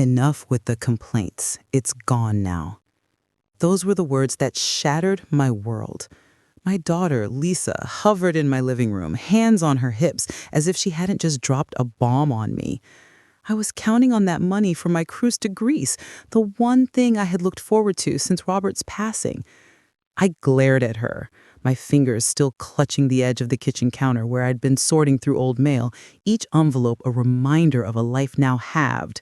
Enough with the complaints. It's gone now. Those were the words that shattered my world. My daughter, Lisa, hovered in my living room, hands on her hips, as if she hadn't just dropped a bomb on me. I was counting on that money for my cruise to Greece, the one thing I had looked forward to since Robert's passing. I glared at her, my fingers still clutching the edge of the kitchen counter where I'd been sorting through old mail, each envelope a reminder of a life now halved.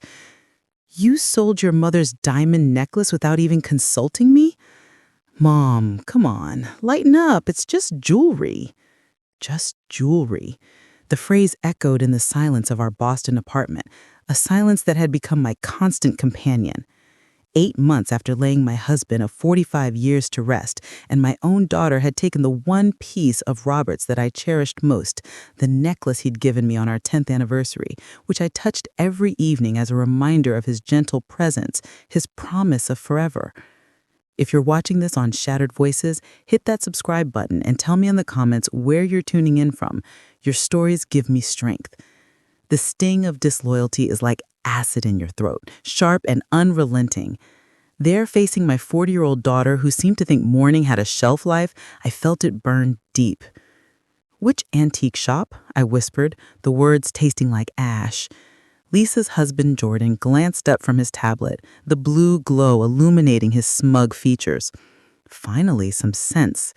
You sold your mother's diamond necklace without even consulting me? Mom, come on, lighten up. It's just jewelry. Just jewelry. The phrase echoed in the silence of our Boston apartment, a silence that had become my constant companion. 8 months after laying my husband of 45 years to rest, and my own daughter had taken the one piece of Robert's that I cherished most, the necklace he'd given me on our 10th anniversary, which I touched every evening as a reminder of his gentle presence, his promise of forever. If you're watching this on Shattered Voices, hit that subscribe button and tell me in the comments where you're tuning in from. Your stories give me strength. The sting of disloyalty is like acid in your throat, sharp and unrelenting. There, facing my 40-year-old daughter who seemed to think mourning had a shelf life, I felt it burn deep. "Which antique shop?" I whispered, the words tasting like ash. Lisa's husband, Jordan, glanced up from his tablet, the blue glow illuminating his smug features. Finally, some sense.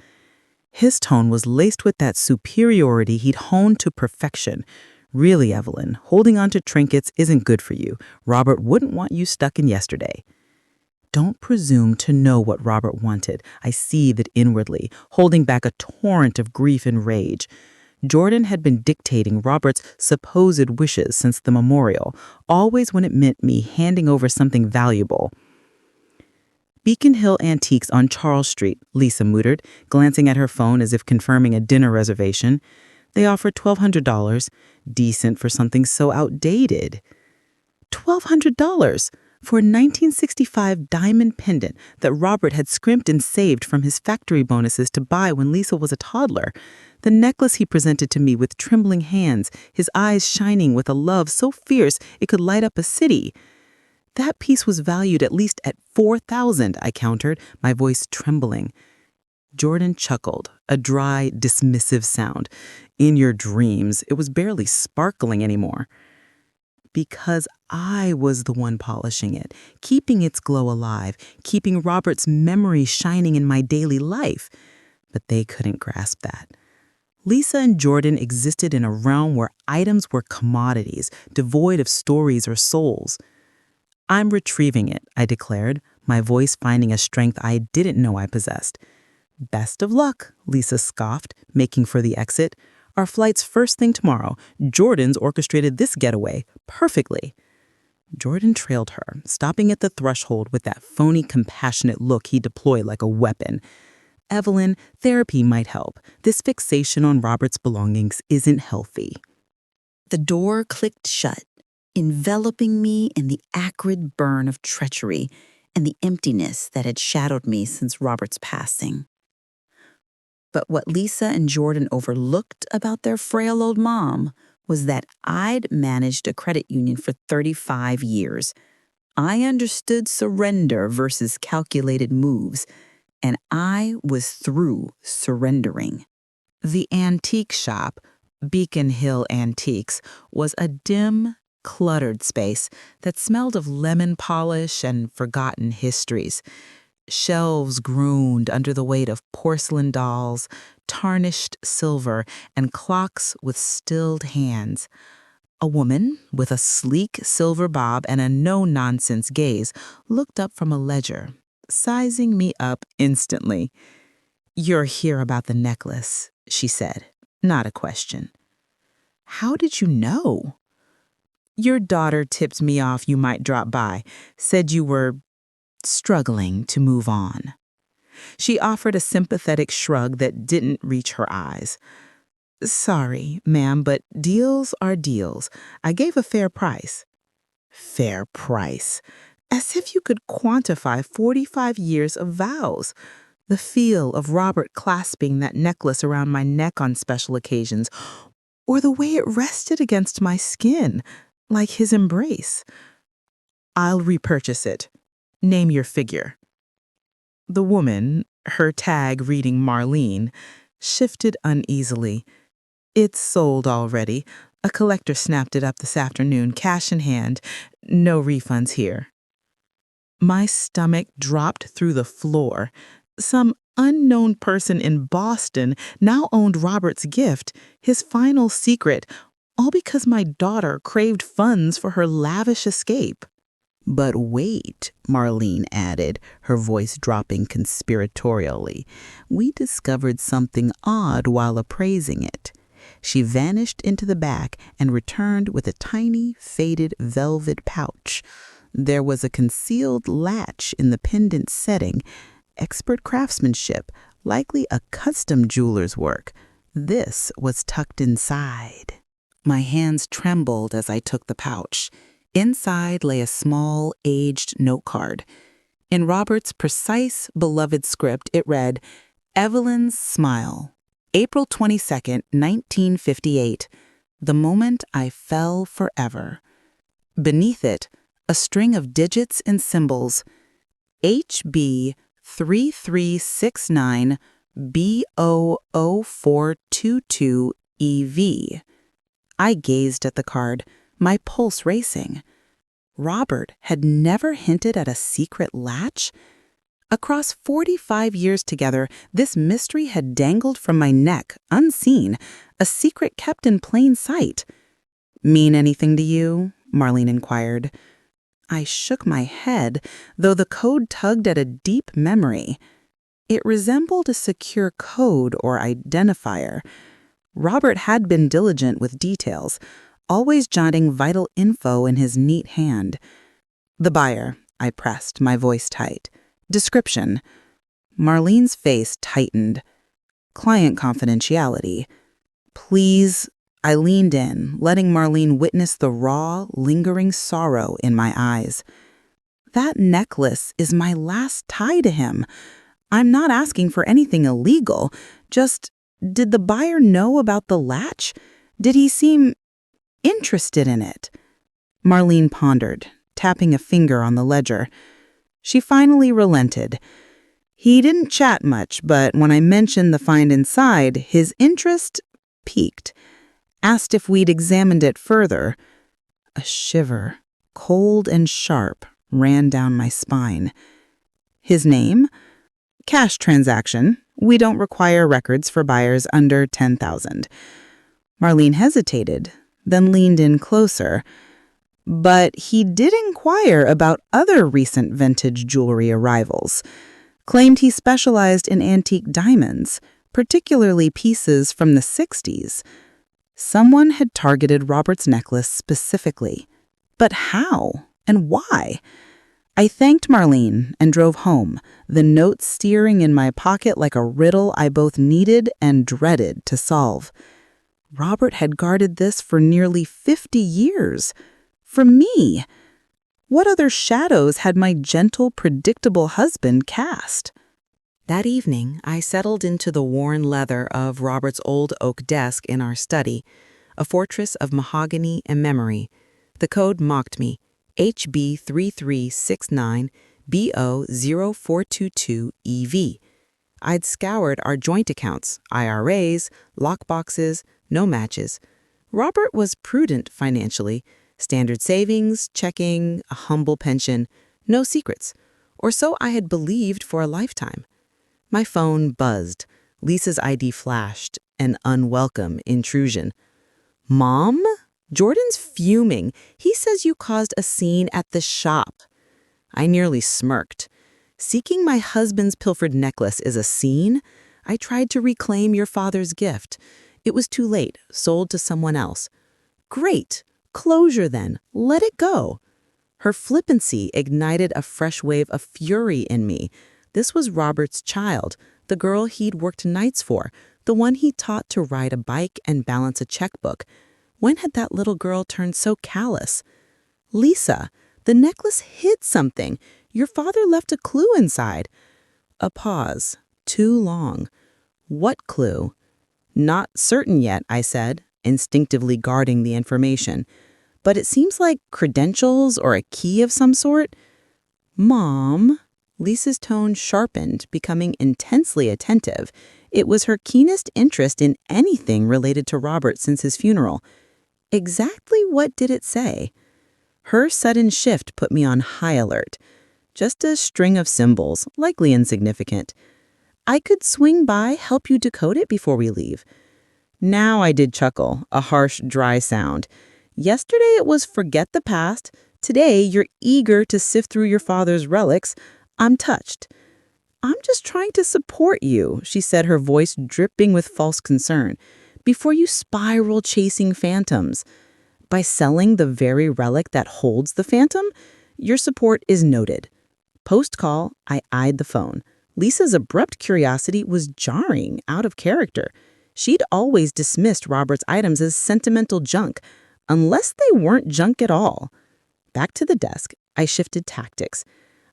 His tone was laced with that superiority he'd honed to perfection. "Really, Evelyn, holding on to trinkets isn't good for you. Robert wouldn't want you stuck in yesterday." Don't presume to know what Robert wanted, I seethed inwardly, holding back a torrent of grief and rage. Jordan had been dictating Robert's supposed wishes since the memorial, always when it meant me handing over something valuable. "Beacon Hill Antiques on Charles Street," Lisa mooted, glancing at her phone as if confirming a dinner reservation. "They offer $1,200. Decent for something so outdated." $1,200 for a 1965 diamond pendant that Robert had scrimped and saved from his factory bonuses to buy when Lisa was a toddler. The necklace he presented to me with trembling hands, his eyes shining with a love so fierce it could light up a city. That piece was valued at least at $4,000, I countered, my voice trembling. Jordan chuckled, a dry, dismissive sound. "In your dreams, it was barely sparkling anymore." Because I was the one polishing it, keeping its glow alive, keeping Robert's memory shining in my daily life. But they couldn't grasp that. Lisa and Jordan existed in a realm where items were commodities, devoid of stories or souls. "I'm retrieving it," I declared, my voice finding a strength I didn't know I possessed. "Best of luck," Lisa scoffed, making for the exit. "Our flight's first thing tomorrow. Jordan's orchestrated this getaway perfectly." Jordan trailed her, stopping at the threshold with that phony, compassionate look he deployed like a weapon. "Evelyn, therapy might help. This fixation on Robert's belongings isn't healthy." The door clicked shut, enveloping me in the acrid burn of treachery and the emptiness that had shadowed me since Robert's passing. But what Lisa and Jordan overlooked about their frail old mom was that I'd managed a credit union for 35 years. I understood surrender versus calculated moves, and I was through surrendering. The antique shop, Beacon Hill Antiques, was a dim, cluttered space that smelled of lemon polish and forgotten histories. Shelves groaned under the weight of porcelain dolls, tarnished silver, and clocks with stilled hands. A woman, with a sleek silver bob and a no-nonsense gaze, looked up from a ledger, sizing me up instantly. "You're here about the necklace," she said, not a question. "How did you know?" "Your daughter tipped me off you might drop by, said you were struggling to move on." She offered a sympathetic shrug that didn't reach her eyes. "Sorry, ma'am, but deals are deals. I gave a fair price." Fair price. As if you could quantify 45 years of vows. The feel of Robert clasping that necklace around my neck on special occasions, or the way it rested against my skin, like his embrace. I'll repurchase it. Name your figure." The woman, her tag reading Marlene, shifted uneasily. "It's sold already. A collector snapped it up this afternoon, cash in hand. No refunds here." My stomach dropped through the floor. Some unknown person in Boston now owned Robert's gift, his final secret, all because my daughter craved funds for her lavish escape. "But wait," Marlene added, her voice dropping conspiratorially. "We discovered something odd while appraising it." She vanished into the back and returned with a tiny, faded velvet pouch. There was a concealed latch in the pendant setting, expert craftsmanship, likely a custom jeweler's work. This was tucked inside. My hands trembled as I took the pouch. Inside lay a small, aged note card. In Robert's precise, beloved script, it read, "Evelyn's smile. April 22nd, 1958. The moment I fell forever." Beneath it, a string of digits and symbols. HB 3369 BO0422EV. I gazed at the card, my pulse racing. Robert had never hinted at a secret latch. Across 45 years together, this mystery had dangled from my neck, unseen, a secret kept in plain sight. "Mean anything to you?" Marlene inquired. I shook my head, though the code tugged at a deep memory. It resembled a secure code or identifier. Robert had been diligent with details, always jotting vital info in his neat hand. "The buyer," I pressed, my voice tight. "Description." Marlene's face tightened. "Client confidentiality." "Please." I leaned in, letting Marlene witness the raw, lingering sorrow in my eyes. "That necklace is my last tie to him. I'm not asking for anything illegal. Just, did the buyer know about the latch? Did he seem interested in it?" Marlene pondered, tapping a finger on the ledger. She finally relented. "He didn't chat much, but when I mentioned the find inside, his interest piqued. Asked if we'd examined it further." A shiver, cold and sharp, ran down my spine. "His name?" "Cash transaction. We don't require records for buyers under $10,000. Marlene hesitated, then leaned in closer. "But he did inquire about other recent vintage jewelry arrivals. Claimed he specialized in antique diamonds, particularly pieces from the 60s. Someone had targeted Robert's necklace specifically. But how and why? I thanked Marlene and drove home, the note steering in my pocket like a riddle I both needed and dreaded to solve. Robert had guarded this for nearly 50 years. From me. What other shadows had my gentle, predictable husband cast? That evening, I settled into the worn leather of Robert's old oak desk in our study, a fortress of mahogany and memory. The code mocked me, HB 3369 BO0422EV. I'd scoured our joint accounts, IRAs, lockboxes, no matches. Robert was prudent financially, standard savings, checking, a humble pension, no secrets, or so I had believed for a lifetime. My phone buzzed. Lisa's ID flashed, an unwelcome intrusion. "Mom? Jordan's fuming. He says you caused a scene at the shop." I nearly smirked. "Seeking my husband's pilfered necklace is a scene? I tried to reclaim your father's gift. It was too late, sold to someone else." "Great. Closure then. Let it go." Her flippancy ignited a fresh wave of fury in me. This was Robert's child, the girl he'd worked nights for, the one he taught to ride a bike and balance a checkbook. When had that little girl turned so callous? "Lisa, the necklace hid something. Your father left a clue inside." A pause. Too long. "What clue?" "Not certain yet," I said, instinctively guarding the information. but it seems like credentials or a key of some sort. Mom, Lisa's tone sharpened, becoming intensely attentive. It was her keenest interest in anything related to Robert since his funeral. Exactly what did it say? Her sudden shift put me on high alert. Just a string of symbols, likely insignificant. I could swing by, help you decode it before we leave. Now I did chuckle, a harsh, dry sound. Yesterday it was forget the past. Today you're eager to sift through your father's relics. I'm touched. I'm just trying to support you, she said, her voice dripping with false concern, before you spiral chasing phantoms. By selling the very relic that holds the phantom, your support is noted. Post-call, I eyed the phone. Lisa's abrupt curiosity was jarring, out of character. She'd always dismissed Robert's items as sentimental junk, unless they weren't junk at all. Back to the desk, I shifted tactics.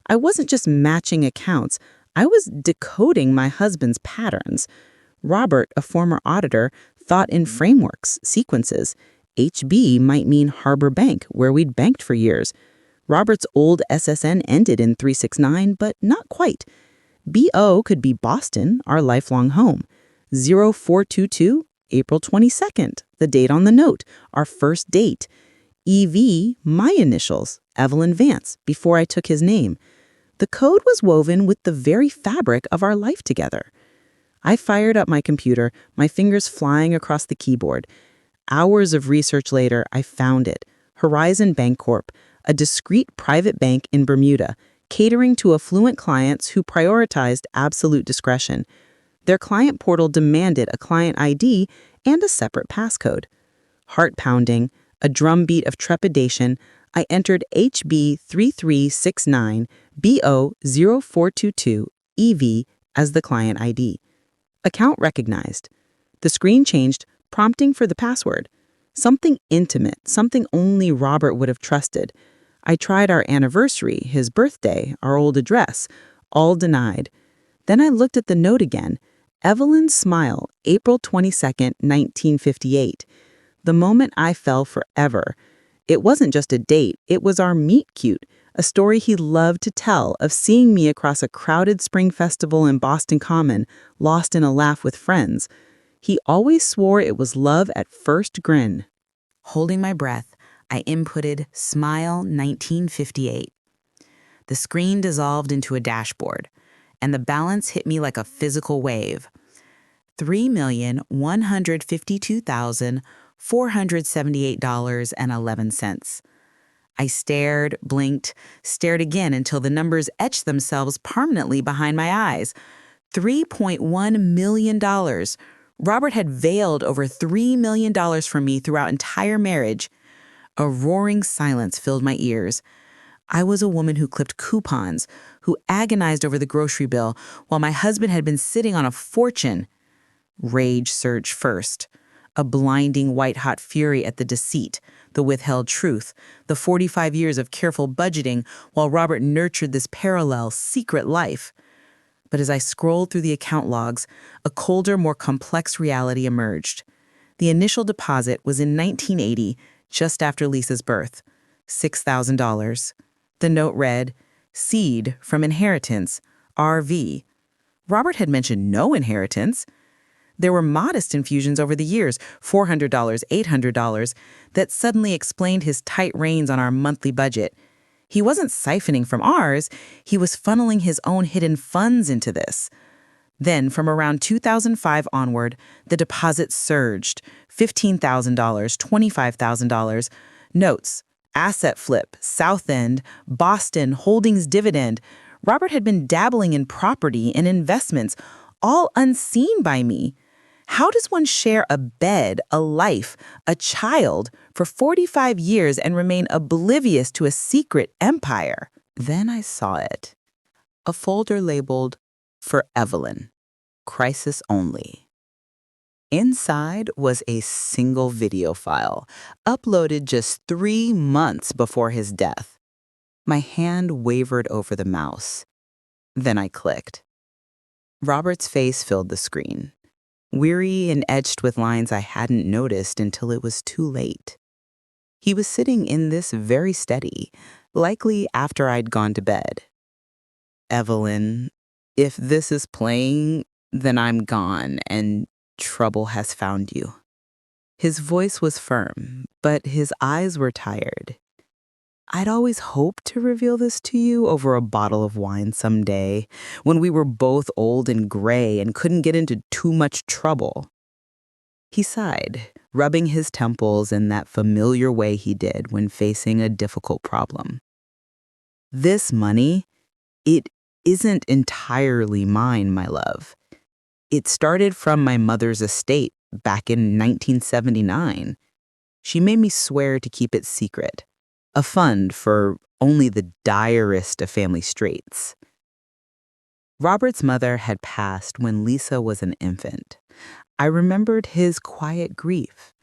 I wasn't just matching accounts, I was decoding my husband's patterns. Robert, a former auditor, thought in frameworks, sequences. HB might mean Harbor Bank, where we'd banked for years. Robert's old SSN ended in 369, but not quite. BO could be Boston, our lifelong home. 0422, April 22nd, the date on the note, our first date. EV, my initials, Evelyn Vance, before I took his name. The code was woven with the very fabric of our life together. I fired up my computer, my fingers flying across the keyboard. Hours of research later, I found it. Horizon Bancorp, a discreet private bank in Bermuda, catering to affluent clients who prioritized absolute discretion. Their client portal demanded a client ID and a separate passcode. Heart pounding, a drumbeat of trepidation, I entered HB 3369 BO 0422 EV as the client ID. Account recognized. The screen changed, prompting for the password. Something intimate, something only Robert would have trusted. I tried our anniversary, his birthday, our old address, all denied. Then I looked at the note again. Evelyn's smile, April 22nd, 1958. The moment I fell forever. It wasn't just a date, it was our meet cute, a story he loved to tell of seeing me across a crowded spring festival in Boston Common, lost in a laugh with friends. He always swore it was love at first grin. Holding my breath, I inputted Smile 1958. The screen dissolved into a dashboard, and the balance hit me like a physical wave. $3,152,478.11. I stared, blinked, stared again until the numbers etched themselves permanently behind my eyes. $3.1 million. Robert had veiled over $3 million from me throughout entire marriage. A roaring silence filled my ears. I was a woman who clipped coupons, who agonized over the grocery bill, while my husband had been sitting on a fortune. Rage surged first. A blinding white-hot fury at the deceit, the withheld truth, the 45 years of careful budgeting while Robert nurtured this parallel, secret life. But as I scrolled through the account logs, a colder, more complex reality emerged. The initial deposit was in 1980, just after Lisa's birth, $6,000. The note read, Seed from Inheritance, RV. Robert had mentioned no inheritance. There were modest infusions over the years, $400, $800, that suddenly explained his tight reins on our monthly budget. He wasn't siphoning from ours, he was funneling his own hidden funds into this. Then, from around 2005 onward, the deposits surged. $15,000, $25,000. Notes, asset flip, South End, Boston, Holdings dividend. Robert had been dabbling in property and investments, all unseen by me. How does one share a bed, a life, a child for 45 years and remain oblivious to a secret empire? Then I saw it. A folder labeled, For Evelyn, Crisis Only. Inside was a single video file, uploaded just 3 months before his death. My hand wavered over the mouse. Then I clicked. Robert's face filled the screen, weary and etched with lines I hadn't noticed until it was too late. He was sitting in this very steady, likely after I'd gone to bed. Evelyn, if this is playing, then I'm gone and trouble has found you. His voice was firm, but his eyes were tired. I'd always hoped to reveal this to you over a bottle of wine someday, when we were both old and gray and couldn't get into too much trouble. He sighed, rubbing his temples in that familiar way he did when facing a difficult problem. This money, it isn't entirely mine, my love. It started from my mother's estate back in 1979. She made me swear to keep it secret, a fund for only the direst of family straits. Robert's mother had passed when Lisa was an infant. I remembered his quiet grief,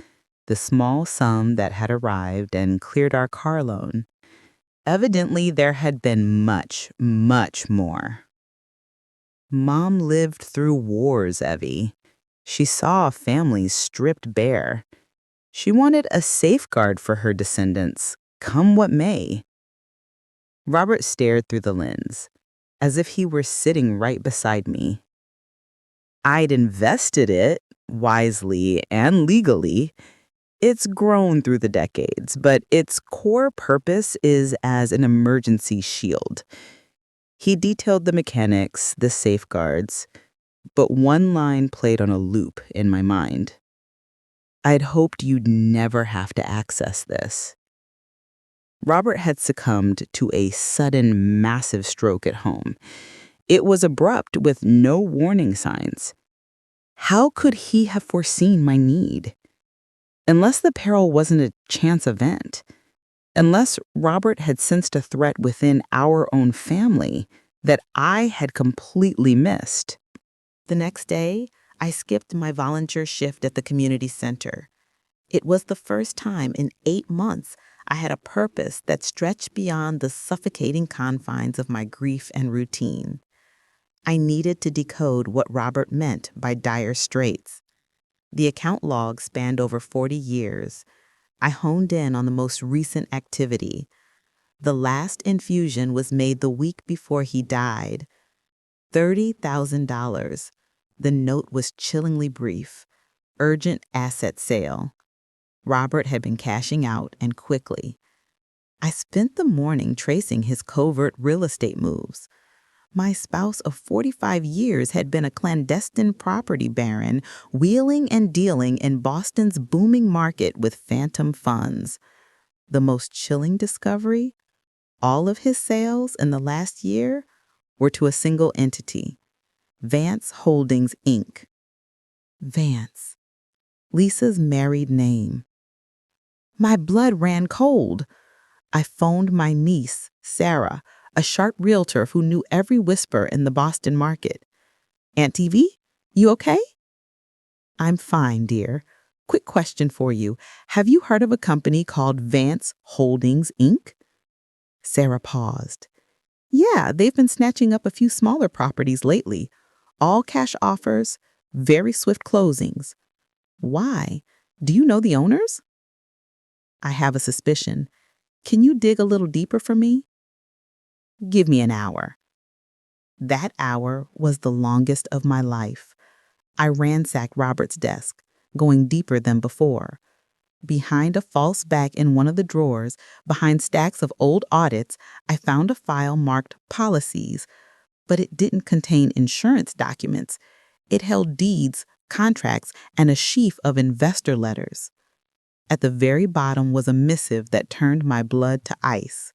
the small sum that had arrived and cleared our car loan. Evidently, there had been much, much more. Mom lived through wars, Evie. She saw families stripped bare. She wanted a safeguard for her descendants, come what may. Robert stared through the lens, as if he were sitting right beside me. I'd invested it, wisely and legally. It's grown through the decades, but its core purpose is as an emergency shield. He detailed the mechanics, the safeguards, but one line played on a loop in my mind. I'd hoped you'd never have to access this. Robert had succumbed to a sudden, massive stroke at home. It was abrupt with no warning signs. How could he have foreseen my need? Unless the peril wasn't a chance event, unless Robert had sensed a threat within our own family that I had completely missed. The next day, I skipped my volunteer shift at the community center. It was the first time in 8 months I had a purpose that stretched beyond the suffocating confines of my grief and routine. I needed to decode what Robert meant by dire straits. The account log spanned over 40 years. I honed in on the most recent activity. The last infusion was made the week before he died. $30,000. The note was chillingly brief. Urgent asset sale. Robert had been cashing out, and quickly. I spent the morning tracing his covert real estate moves. My spouse of 45 years had been a clandestine property baron, wheeling and dealing in Boston's booming market with phantom funds. The most chilling discovery? All of his sales in the last year were to a single entity, Vance Holdings, Inc. Vance. Lisa's married name. My blood ran cold. I phoned my niece, Sarah, a sharp realtor who knew every whisper in the Boston market. Auntie V, you okay? I'm fine, dear. Quick question for you. Have you heard of a company called Vance Holdings, Inc.? Sarah paused. Yeah, they've been snatching up a few smaller properties lately. All cash offers, very swift closings. Why? Do you know the owners? I have a suspicion. Can you dig a little deeper for me? Give me an hour. That hour was the longest of my life. I ransacked Robert's desk, going deeper than before. Behind a false back in one of the drawers, behind stacks of old audits, I found a file marked Policies, but it didn't contain insurance documents. It held deeds, contracts, and a sheaf of investor letters. At the very bottom was a missive that turned my blood to ice.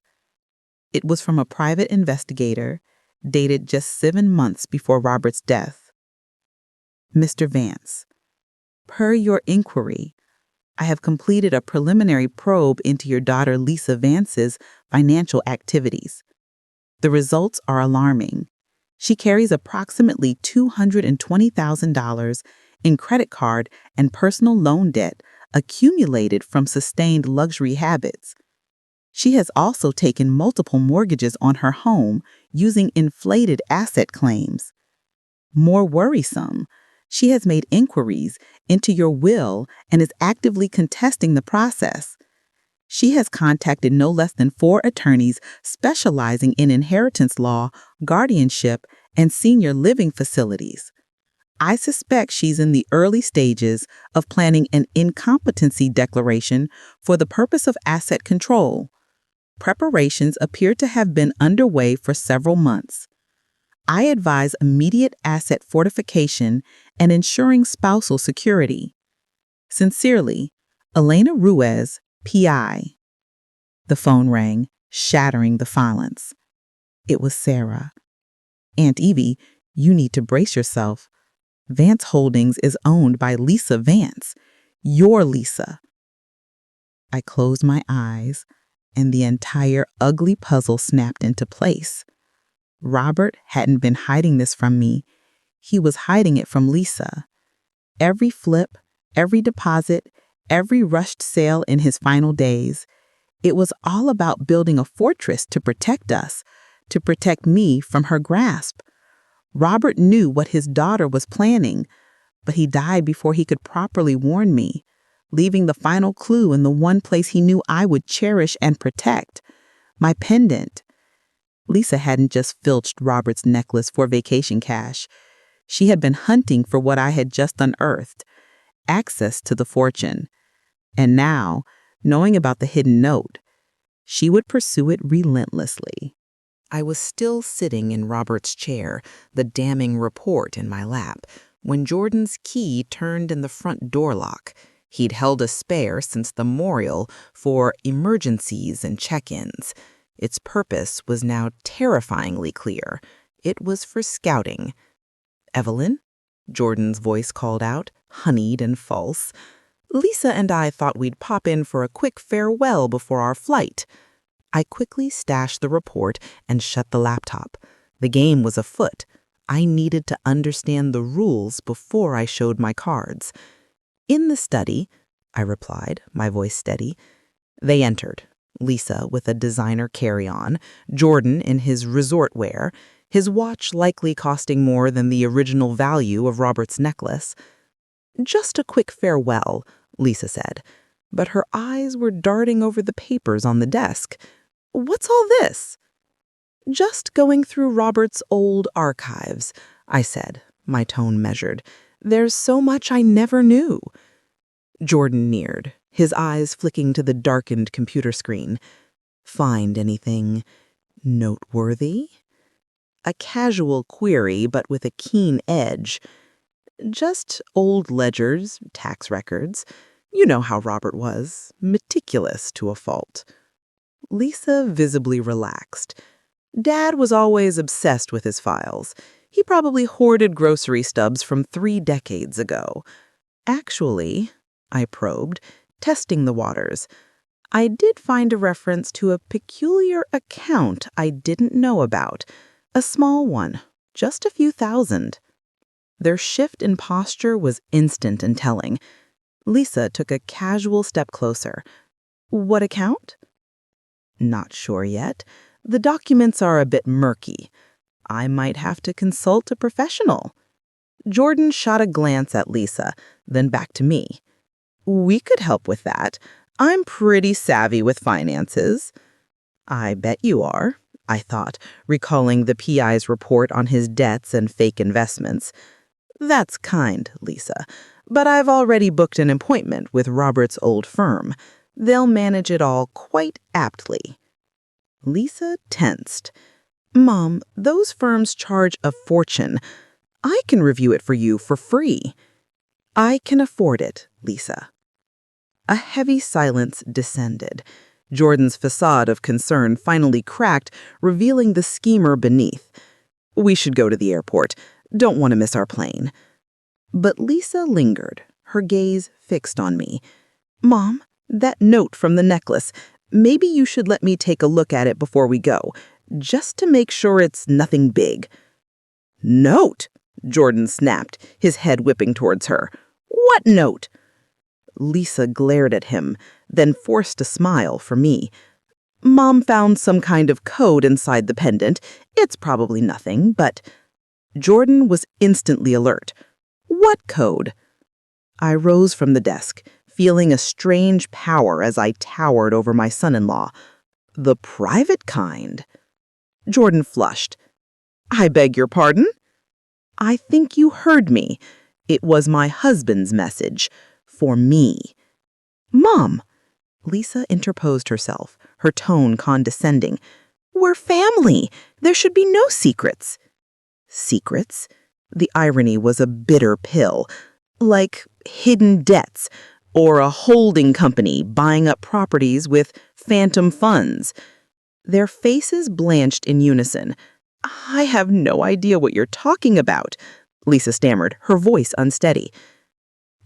It was from a private investigator, dated just 7 months before Robert's death. Mr. Vance, per your inquiry, I have completed a preliminary probe into your daughter Lisa Vance's financial activities. The results are alarming. She carries approximately $220,000 in credit card and personal loan debt accumulated from sustained luxury habits. She has also taken multiple mortgages on her home using inflated asset claims. More worrisome, she has made inquiries into your will and is actively contesting the process. She has contacted no less than 4 attorneys specializing in inheritance law, guardianship, and senior living facilities. I suspect she's in the early stages of planning an incompetency declaration for the purpose of asset control. Preparations appear to have been underway for several months. I advise immediate asset fortification and ensuring spousal security. Sincerely, Elena Ruiz, PI. The phone rang, shattering the silence. It was Sarah. Aunt Evie, you need to brace yourself. Vance Holdings is owned by Lisa Vance. Your Lisa. I closed my eyes, and the entire ugly puzzle snapped into place. Robert hadn't been hiding this from me. He was hiding it from Lisa. Every flip, every deposit, every rushed sale in his final days, it was all about building a fortress to protect us, to protect me from her grasp. Robert knew what his daughter was planning, but he died before he could properly warn me, leaving the final clue in the one place he knew I would cherish and protect, my pendant. Lisa hadn't just filched Robert's necklace for vacation cash. She had been hunting for what I had just unearthed, access to the fortune. And now, knowing about the hidden note, she would pursue it relentlessly. I was still sitting in Robert's chair, the damning report in my lap, when Jordan's key turned in the front door lock. He'd held a spare since the memorial for emergencies and check-ins. Its purpose was now terrifyingly clear. It was for scouting. "Evelyn?" Jordan's voice called out, honeyed and false. "Lisa and I thought we'd pop in for a quick farewell before our flight." I quickly stashed the report and shut the laptop. The game was afoot. I needed to understand the rules before I showed my cards. "In the study," I replied, my voice steady. They entered. Lisa with a designer carry-on, Jordan in his resort wear, his watch likely costing more than the original value of Robert's necklace. "Just a quick farewell," Lisa said, but her eyes were darting over the papers on the desk. "What's all this?" "Just going through Robert's old archives," I said, my tone measured. "There's so much I never knew." Jordan neared, his eyes flicking to the darkened computer screen. "Find anything noteworthy?" A casual query, but with a keen edge. "Just old ledgers, tax records. You know how Robert was, meticulous to a fault." Lisa visibly relaxed. "Dad was always obsessed with his files. He probably hoarded grocery stubs from 3 decades ago." "Actually," I probed, testing the waters, "I did find a reference to a peculiar account I didn't know about. A small one, just a few thousand." Their shift in posture was instant and telling. Lisa took a casual step closer. "What account?" "Not sure yet. The documents are a bit murky. I might have to consult a professional." Jordan shot a glance at Lisa, then back to me. "We could help with that. I'm pretty savvy with finances." "I bet you are," I thought, recalling the PI's report on his debts and fake investments. "That's kind, Lisa, but I've already booked an appointment with Robert's old firm. They'll manage it all quite aptly." Lisa tensed. "Mom, those firms charge a fortune. I can review it for you for free." "I can afford it, Lisa." A heavy silence descended. Jordan's facade of concern finally cracked, revealing the schemer beneath. "We should go to the airport. Don't want to miss our plane." But Lisa lingered, her gaze fixed on me. "Mom, that note from the necklace, maybe you should let me take a look at it before we go, just to make sure it's nothing big." "Note?" Jordan snapped, his head whipping towards her. "What note?" Lisa glared at him, then forced a smile for me. "Mom found some kind of code inside the pendant. It's probably nothing, but—" Jordan was instantly alert. "What code?" I rose from the desk, feeling a strange power as I towered over my son-in-law. The private kind. Jordan flushed. I beg your pardon? I think you heard me. It was my husband's message. For me. Mom. Lisa interposed herself, her tone condescending. We're family. There should be no secrets. Secrets? The irony was a bitter pill. Like hidden debts, or a holding company buying up properties with phantom funds. Their faces blanched in unison. I have no idea what you're talking about, Lisa stammered, her voice unsteady.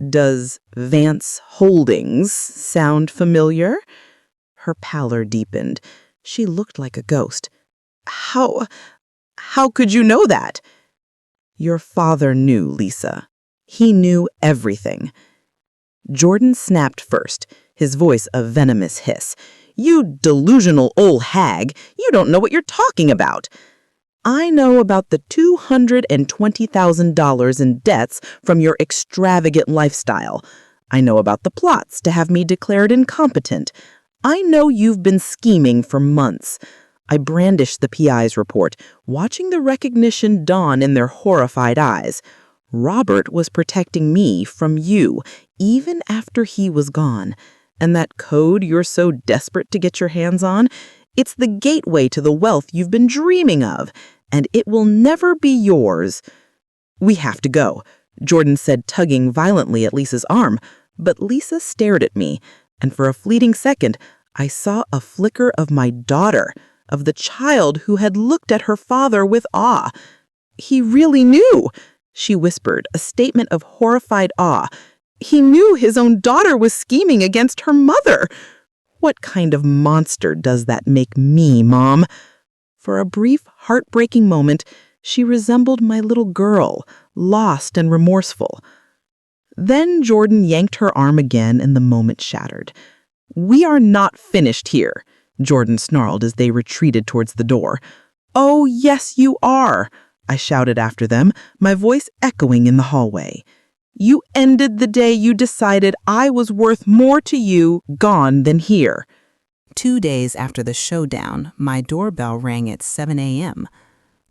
Does Vance Holdings sound familiar? Her pallor deepened. She looked like a ghost. How could you know that? Your father knew, Lisa. He knew everything. Jordan snapped first, his voice a venomous hiss. You delusional old hag, you don't know what you're talking about. I know about the $220,000 in debts from your extravagant lifestyle. I know about the plots to have me declared incompetent. I know you've been scheming for months. I brandished the PI's report, watching the recognition dawn in their horrified eyes. Robert was protecting me from you, even after he was gone. And that code you're so desperate to get your hands on, it's the gateway to the wealth you've been dreaming of, and it will never be yours. We have to go, Jordan said, tugging violently at Lisa's arm, but Lisa stared at me, and for a fleeting second, I saw a flicker of my daughter, of the child who had looked at her father with awe. He really knew, she whispered, a statement of horrified awe. He knew his own daughter was scheming against her mother. What kind of monster does that make me, Mom? For a brief, heartbreaking moment, she resembled my little girl, lost and remorseful. Then Jordan yanked her arm again and the moment shattered. We are not finished here, Jordan snarled as they retreated towards the door. Oh, yes, you are, I shouted after them, my voice echoing in the hallway. You ended the day you decided I was worth more to you gone than here. 2 days after the showdown, my doorbell rang at 7 a.m.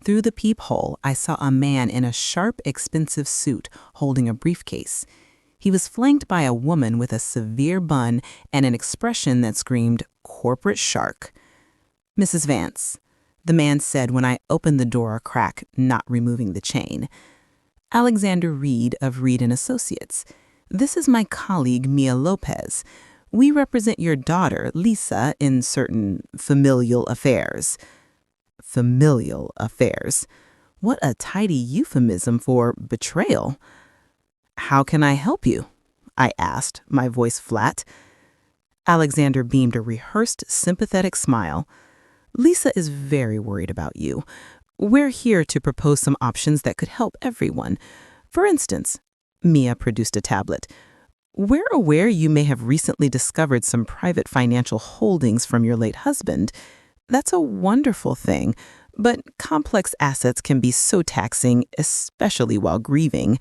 Through the peephole, I saw a man in a sharp, expensive suit holding a briefcase. He was flanked by a woman with a severe bun and an expression that screamed, corporate shark. Mrs. Vance, the man said when I opened the door a crack, not removing the chain. Alexander Reed of Reed & Associates. This is my colleague, Mia Lopez. We represent your daughter, Lisa, in certain familial affairs. Familial affairs. What a tidy euphemism for betrayal. How can I help you? I asked, my voice flat. Alexander beamed a rehearsed, sympathetic smile. Lisa is very worried about you. We're here to propose some options that could help everyone. For instance, Mia produced a tablet. We're aware you may have recently discovered some private financial holdings from your late husband. That's a wonderful thing, but complex assets can be so taxing, especially while grieving.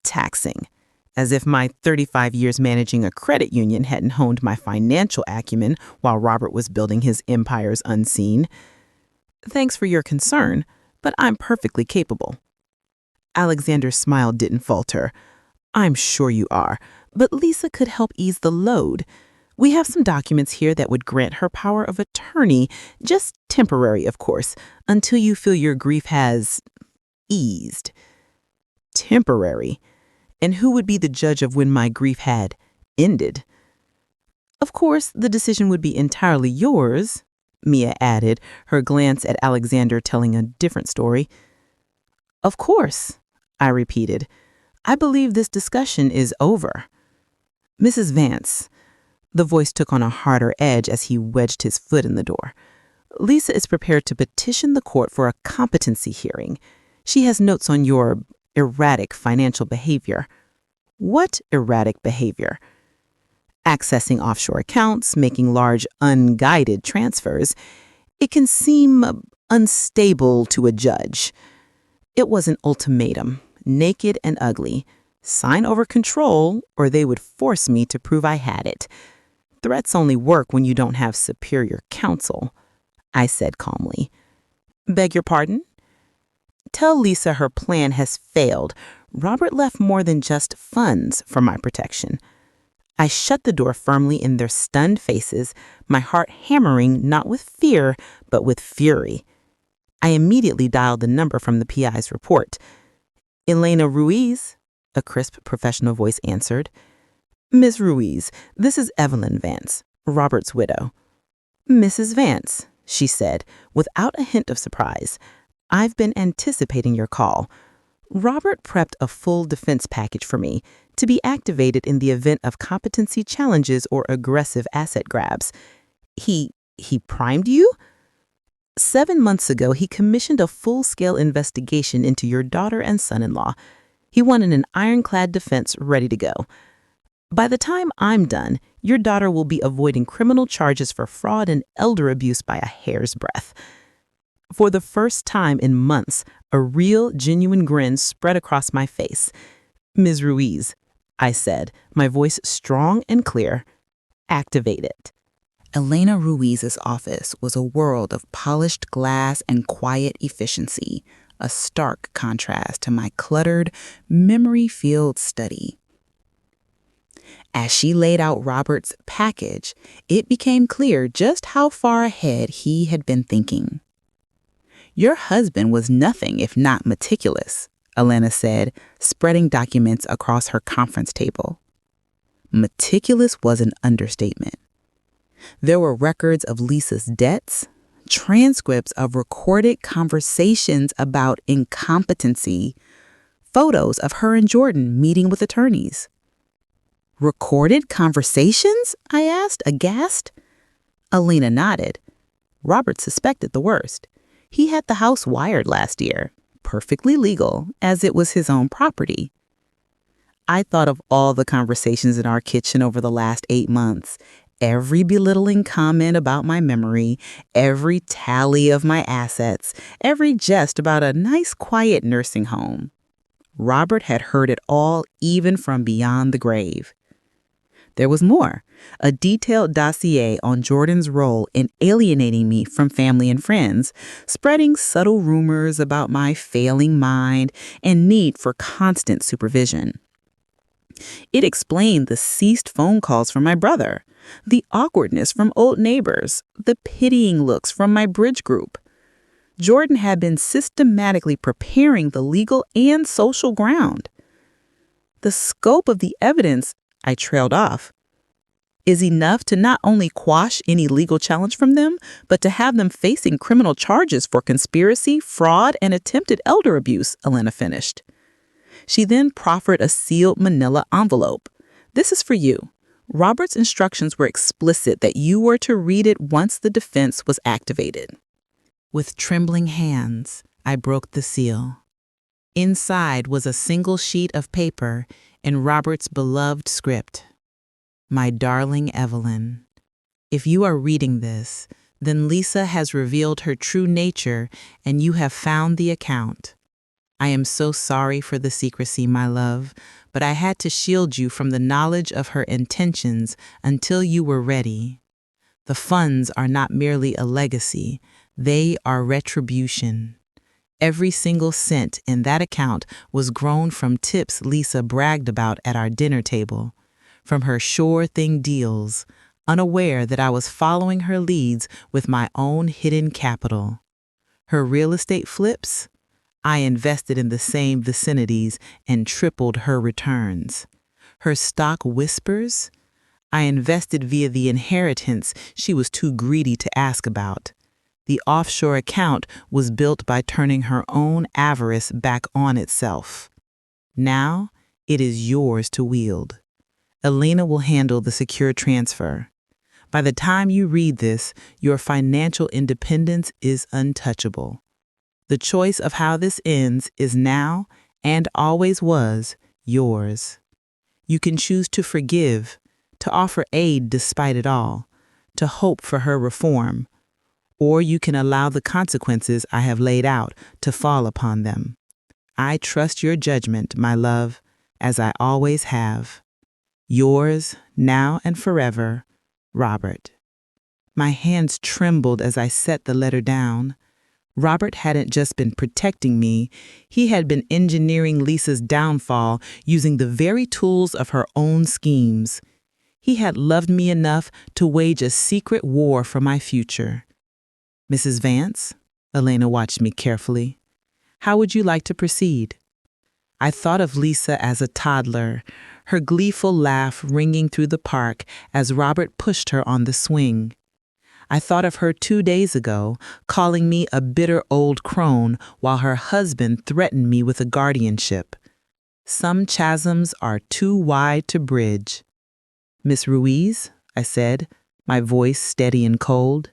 Taxing. As if my 35 years managing a credit union hadn't honed my financial acumen while Robert was building his empires unseen. Thanks for your concern, but I'm perfectly capable. Alexander's smile didn't falter. I'm sure you are, but Lisa could help ease the load. We have some documents here that would grant her power of attorney, just temporary, of course, until you feel your grief has eased. Temporary? And who would be the judge of when my grief had ended? Of course, the decision would be entirely yours, Mia added, her glance at Alexander telling a different story. Of course, I repeated. I believe this discussion is over. Mrs. Vance, the voice took on a harder edge as he wedged his foot in the door. Lisa is prepared to petition the court for a competency hearing. She has notes on your erratic financial behavior. What erratic behavior? Accessing offshore accounts, making large unguided transfers. It can seem unstable to a judge. It was an ultimatum, naked and ugly. Sign over control, or they would force me to prove I had it. Threats only work when you don't have superior counsel, I said calmly. Beg your pardon? Tell Lisa her plan has failed. Robert left more than just funds for my protection. I shut the door firmly in their stunned faces, my heart hammering not with fear, but with fury. I immediately dialed the number from the PI's report. Elena Ruiz, a crisp professional voice answered. Miss Ruiz, this is Evelyn Vance, Robert's widow. Mrs. Vance, she said, without a hint of surprise. I've been anticipating your call. Robert prepped a full defense package for me to be activated in the event of competency challenges or aggressive asset grabs. He primed you? 7 months ago, he commissioned a full-scale investigation into your daughter and son-in-law. He wanted an ironclad defense ready to go. By the time I'm done, your daughter will be avoiding criminal charges for fraud and elder abuse by a hair's breadth. For the first time in months, a real, genuine grin spread across my face. Ms. Ruiz, I said, my voice strong and clear, activate it. Elena Ruiz's office was a world of polished glass and quiet efficiency, a stark contrast to my cluttered, memory-filled study. As she laid out Robert's package, it became clear just how far ahead he had been thinking. Your husband was nothing if not meticulous, Elena said, spreading documents across her conference table. Meticulous was an understatement. There were records of Lisa's debts, transcripts of recorded conversations about incompetency, photos of her and Jordan meeting with attorneys. Recorded conversations? I asked, aghast. Elena nodded. Robert suspected the worst. He had the house wired last year, perfectly legal, as it was his own property. I thought of all the conversations in our kitchen over the last 8 months, every belittling comment about my memory, every tally of my assets, every jest about a nice, quiet nursing home. Robert had heard it all, even from beyond the grave. There was more, a detailed dossier on Jordan's role in alienating me from family and friends, spreading subtle rumors about my failing mind and need for constant supervision. It explained the ceased phone calls from my brother, the awkwardness from old neighbors, the pitying looks from my bridge group. Jordan had been systematically preparing the legal and social ground. The scope of the evidence, I trailed off, is enough to not only quash any legal challenge from them, but to have them facing criminal charges for conspiracy, fraud, and attempted elder abuse, Elena finished. She then proffered a sealed manila envelope. This is for you. Robert's instructions were explicit that you were to read it once the defense was activated. With trembling hands, I broke the seal. Inside was a single sheet of paper in Robert's beloved script. My darling Evelyn, if you are reading this, then Lisa has revealed her true nature and you have found the account. I am so sorry for the secrecy, my love, but I had to shield you from the knowledge of her intentions until you were ready. The funds are not merely a legacy, they are retribution. Every single cent in that account was grown from tips Lisa bragged about at our dinner table, from her sure thing deals, unaware that I was following her leads with my own hidden capital. Her real estate flips, I invested in the same vicinities and tripled her returns. Her stock whispers, I invested via the inheritance she was too greedy to ask about. The offshore account was built by turning her own avarice back on itself. Now it is yours to wield. Elena will handle the secure transfer. By the time you read this, your financial independence is untouchable. The choice of how this ends is now, and always was, yours. You can choose to forgive, to offer aid despite it all, to hope for her reform, or you can allow the consequences I have laid out to fall upon them. I trust your judgment, my love, as I always have. Yours, now and forever, Robert. My hands trembled as I set the letter down. Robert hadn't just been protecting me, he had been engineering Lisa's downfall using the very tools of her own schemes. He had loved me enough to wage a secret war for my future. Mrs. Vance, Elena watched me carefully. How would you like to proceed? I thought of Lisa as a toddler, her gleeful laugh ringing through the park as Robert pushed her on the swing. I thought of her 2 days ago, calling me a bitter old crone while her husband threatened me with a guardianship. Some chasms are too wide to bridge. Miss Ruiz, I said, my voice steady and cold,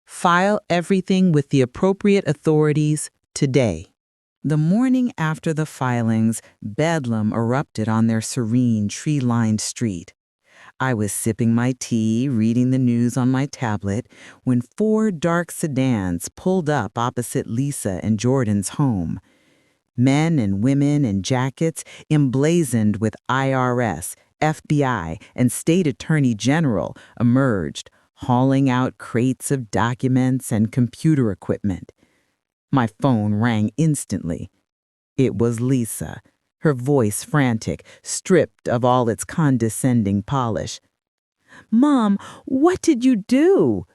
file everything with the appropriate authorities today. The morning after the filings, bedlam erupted on their serene, tree-lined street. I was sipping my tea, reading the news on my tablet, when 4 dark sedans pulled up opposite Lisa and Jordan's home. Men and women in jackets emblazoned with IRS, FBI, and State Attorney General emerged, hauling out crates of documents and computer equipment. My phone rang instantly. It was Lisa, her voice frantic, stripped of all its condescending polish. "Mom, what did you do?"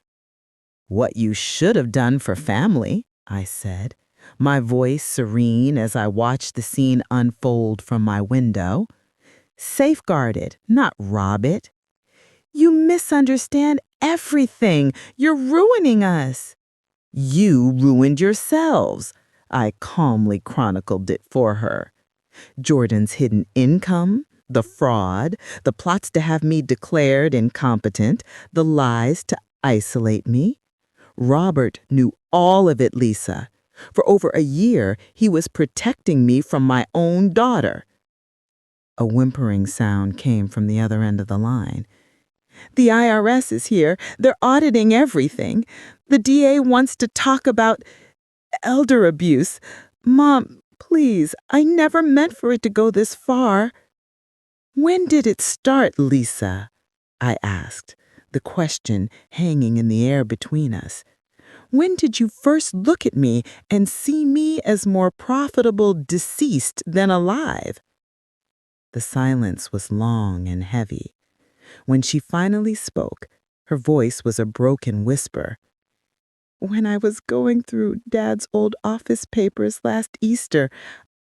"What you should have done for family," I said, my voice serene as I watched the scene unfold from my window. "Safeguard it, not rob it." "You misunderstand everything. You're ruining us." "You ruined yourselves," I calmly chronicled it for her. Jordan's hidden income, the fraud, the plots to have me declared incompetent, the lies to isolate me. Robert knew all of it, Lisa. For over a year, he was protecting me from my own daughter. A whimpering sound came from the other end of the line. "The IRS is here. They're auditing everything. The DA wants to talk about elder abuse. Mom, please, I never meant for it to go this far." "When did it start, Lisa?" I asked, the question hanging in the air between us. "When did you first look at me and see me as more profitable deceased than alive?" The silence was long and heavy. When she finally spoke, her voice was a broken whisper. "When I was going through Dad's old office papers last Easter,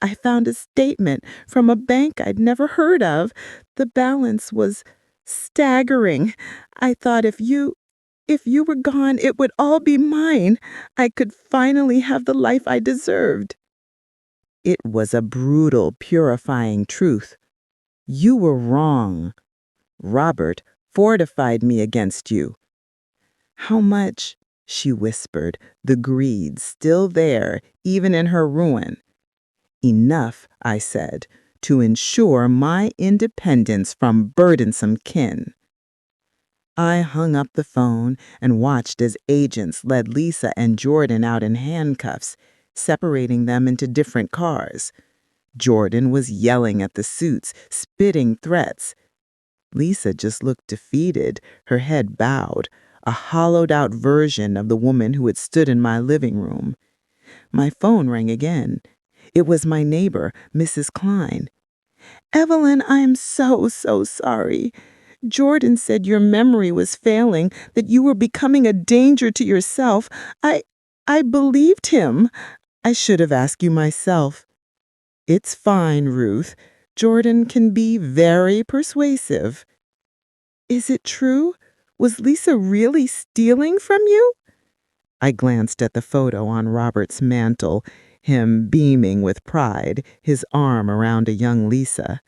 I found a statement from a bank I'd never heard of. The balance was staggering. I thought if you were gone, it would all be mine. I could finally have the life I deserved." It was a brutal, purifying truth. You were wrong. Robert fortified me against you. "How much?" she whispered, the greed still there, even in her ruin. "Enough," I said, "to ensure my independence from burdensome kin." I hung up the phone and watched as agents led Lisa and Jordan out in handcuffs, separating them into different cars. Jordan was yelling at the suits, spitting threats. Lisa just looked defeated, her head bowed, a hollowed-out version of the woman who had stood in my living room. My phone rang again. It was my neighbor, Mrs. Klein. "Evelyn, I'm so sorry. Jordan said your memory was failing, that you were becoming a danger to yourself. I believed him. I should have asked you myself." "It's fine, Ruth. Jordan can be very persuasive." "Is it true? Was Lisa really stealing from you?" I glanced at the photo on Robert's mantel, him beaming with pride, his arm around a young Lisa.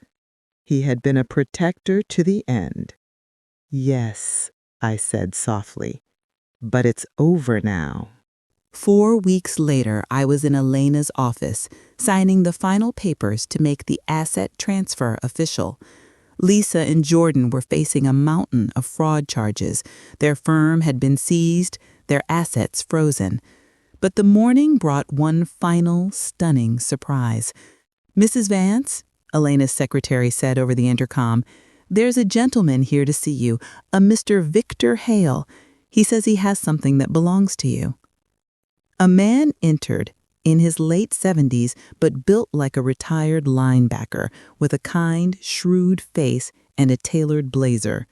He had been a protector to the end. "Yes," I said softly, "but it's over now." 4 weeks later, I was in Elena's office, signing the final papers to make the asset transfer official. Lisa and Jordan were facing a mountain of fraud charges. Their firm had been seized, their assets frozen. But the morning brought one final, stunning surprise. "Mrs. Vance," Elena's secretary said over the intercom. "There's a gentleman here to see you, a Mr. Victor Hale. He says he has something that belongs to you." A man entered, in his late 70s, but built like a retired linebacker, with a kind, shrewd face and a tailored blazer.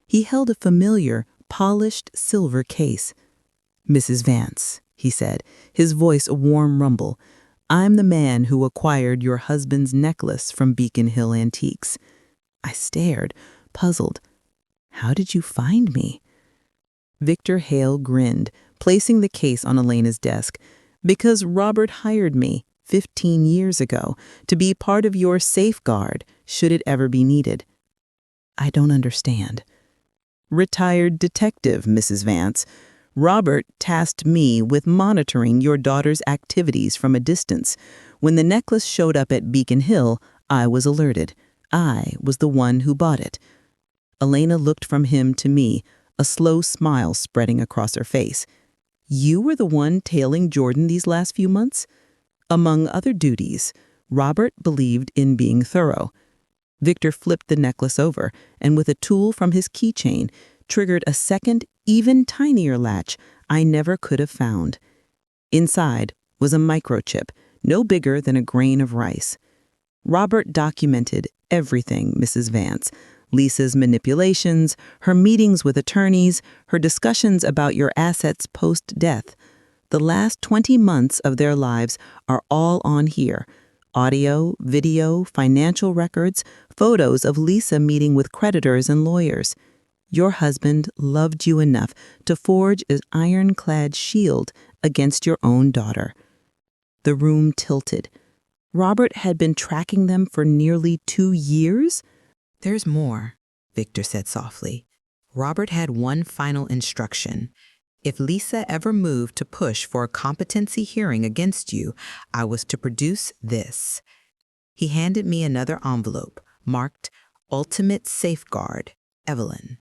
He held a familiar, polished silver case. "Mrs. Vance," he said, his voice a warm rumble, "I'm the man who acquired your husband's necklace from Beacon Hill Antiques." I stared, puzzled. "How did you find me?" Victor Hale grinned, placing the case on Elena's desk. "Because Robert hired me 15 years ago to be part of your safeguard should it ever be needed." "I don't understand." "Retired detective, Mrs. Vance. Robert tasked me with monitoring your daughter's activities from a distance. When the necklace showed up at Beacon Hill, I was alerted. I was the one who bought it." Elena looked from him to me, a slow smile spreading across her face. "You were the one tailing Jordan these last few months?" "Among other duties, Robert believed in being thorough." Victor flipped the necklace over and with a tool from his keychain triggered a second, even tinier latch I never could have found. Inside was a microchip, no bigger than a grain of rice. "Robert documented everything, Mrs. Vance. Lisa's manipulations, her meetings with attorneys, her discussions about your assets post-death. The last 20 months of their lives are all on here. Audio, video, financial records, photos of Lisa meeting with creditors and lawyers. Your husband loved you enough to forge an ironclad shield against your own daughter." The room tilted. Robert had been tracking them for nearly 2 years? "There's more," Victor said softly. "Robert had one final instruction. If Lisa ever moved to push for a competency hearing against you, I was to produce this." He handed me another envelope, marked "Ultimate Safeguard, Evelyn."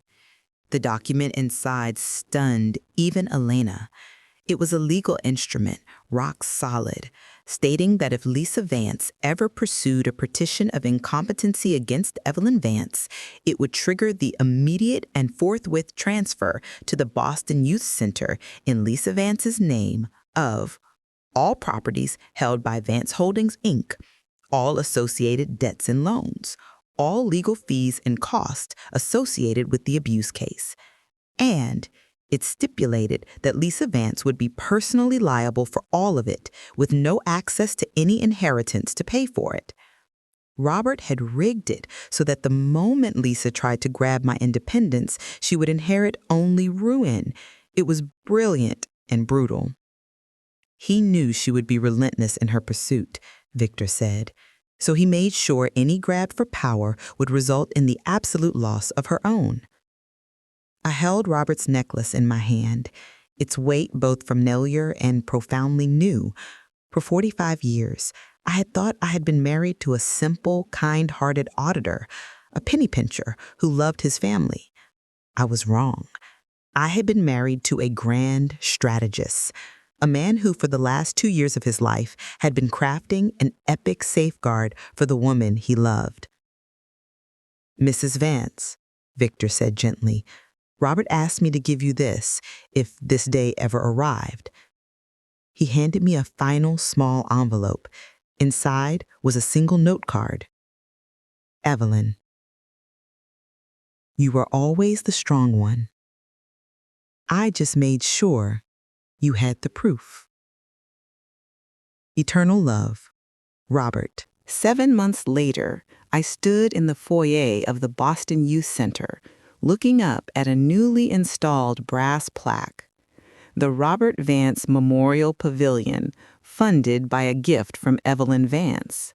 The document inside stunned even Elena. It was a legal instrument, rock solid, stating that if Lisa Vance ever pursued a petition of incompetency against Evelyn Vance, it would trigger the immediate and forthwith transfer to the Boston Youth Center in Lisa Vance's name of all properties held by Vance Holdings, Inc., all associated debts and loans, all legal fees and costs associated with the abuse case, and it stipulated that Lisa Vance would be personally liable for all of it, with no access to any inheritance to pay for it. Robert had rigged it so that the moment Lisa tried to grab my independence, she would inherit only ruin. It was brilliant and brutal. He knew she would be relentless in her pursuit, Victor said, so he made sure any grab for power would result in the absolute loss of her own. I held Robert's necklace in my hand, its weight both familiar and profoundly new. For 45 years, I had thought I had been married to a simple, kind-hearted auditor, a penny pincher who loved his family. I was wrong. I had been married to a grand strategist, a man who for the last 2 years of his life had been crafting an epic safeguard for the woman he loved. "Mrs. Vance," Victor said gently, "Robert asked me to give you this, if this day ever arrived." He handed me a final small envelope. Inside was a single note card. "Evelyn, you were always the strong one. I just made sure you had the proof. Eternal love, Robert." 7 months later, I stood in the foyer of the Boston Youth Center, looking up at a newly installed brass plaque, the Robert Vance Memorial Pavilion, funded by a gift from Evelyn Vance.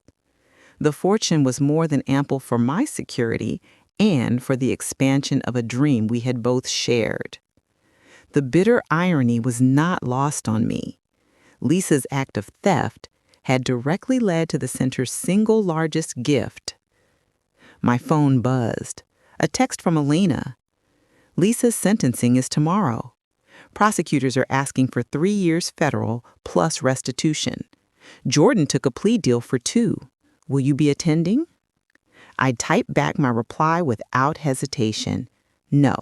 The fortune was more than ample for my security and for the expansion of a dream we had both shared. The bitter irony was not lost on me. Lisa's act of theft had directly led to the center's single largest gift. My phone buzzed. A text from Elena. "Lisa's sentencing is tomorrow. Prosecutors are asking for 3 years federal plus restitution. Jordan took a plea deal for 2. Will you be attending?" I typed back my reply without hesitation. No,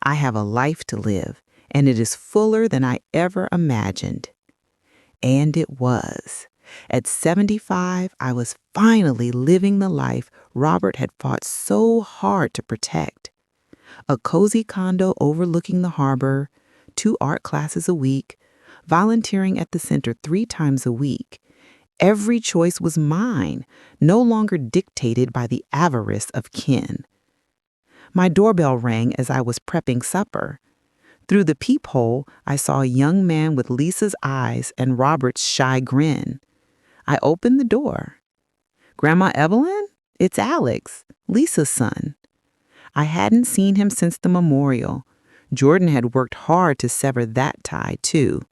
I have a life to live, and it is fuller than I ever imagined. And it was. At 75, I was finally living the life Robert had fought so hard to protect. A cozy condo overlooking the harbor, 2 art classes a week, volunteering at the center 3 times a week. Every choice was mine, no longer dictated by the avarice of kin. My doorbell rang as I was prepping supper. Through the peephole, I saw a young man with Lisa's eyes and Robert's shy grin. I opened the door. "Grandma Evelyn? It's Alex, Lisa's son." I hadn't seen him since the memorial. Jordan had worked hard to sever that tie, too.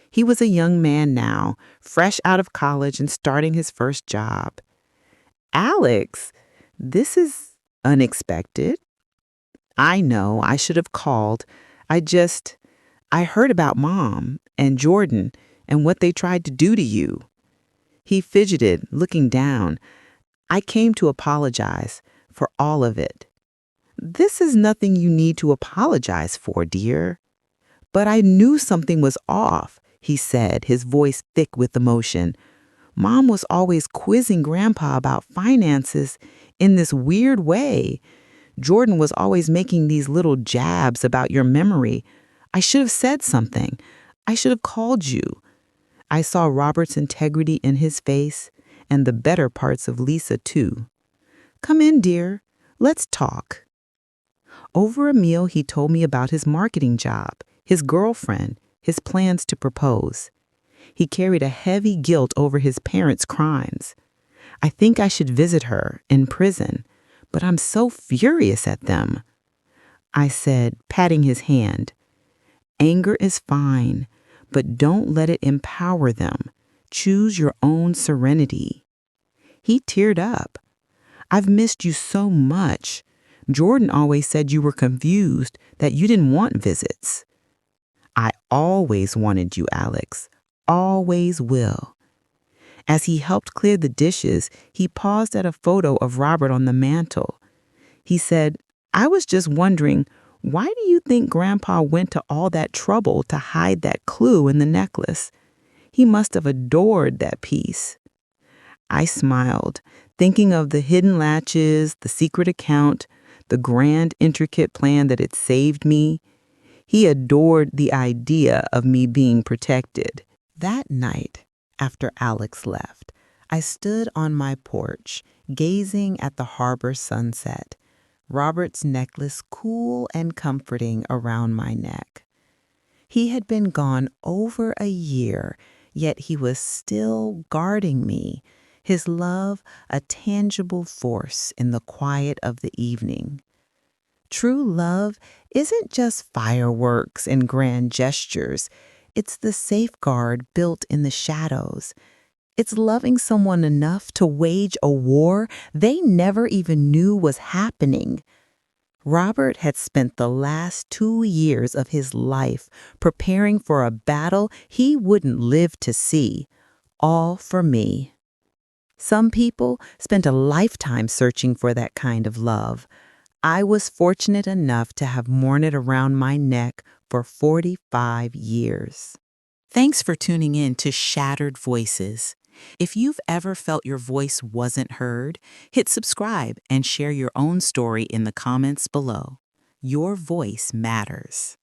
He was a young man now, fresh out of college and starting his first job. "Alex, this is unexpected." "I know, I should have called. I heard about Mom and Jordan and what they tried to do to you." He fidgeted, looking down. "I came to apologize for all of it." "This is nothing you need to apologize for, dear." "But I knew something was off," he said, his voice thick with emotion. "Mom was always quizzing Grandpa about finances in this weird way. Jordan was always making these little jabs about your memory. I should have said something. I should have called you." I saw Robert's integrity in his face and the better parts of Lisa, too. "Come in, dear. Let's talk." Over a meal, he told me about his marketing job, his girlfriend, his plans to propose. He carried a heavy guilt over his parents' crimes. "I think I should visit her in prison, but I'm so furious at them." I said, patting his hand, "Anger is fine, but don't let it empower them. Choose your own serenity." He teared up. "I've missed you so much. Jordan always said you were confused, that you didn't want visits." "I always wanted you, Alex. Always will." As he helped clear the dishes, he paused at a photo of Robert on the mantel. He said, "I was just wondering, why do you think Grandpa went to all that trouble to hide that clue in the necklace? He must have adored that piece." I smiled, thinking of the hidden latches, the secret account, the grand, intricate plan that had saved me. He adored the idea of me being protected. That night, after Alex left, I stood on my porch, gazing at the harbor sunset, Robert's necklace cool and comforting around my neck. He had been gone over a year, yet he was still guarding me, his love a tangible force in the quiet of the evening. True love isn't just fireworks and grand gestures. It's the safeguard built in the shadows. It's loving someone enough to wage a war they never even knew was happening. Robert had spent the last 2 years of his life preparing for a battle he wouldn't live to see, all for me. Some people spent a lifetime searching for that kind of love. I was fortunate enough to have worn it around my neck for 45 years. Thanks for tuning in to Shattered Voices. If you've ever felt your voice wasn't heard, hit subscribe and share your own story in the comments below. Your voice matters.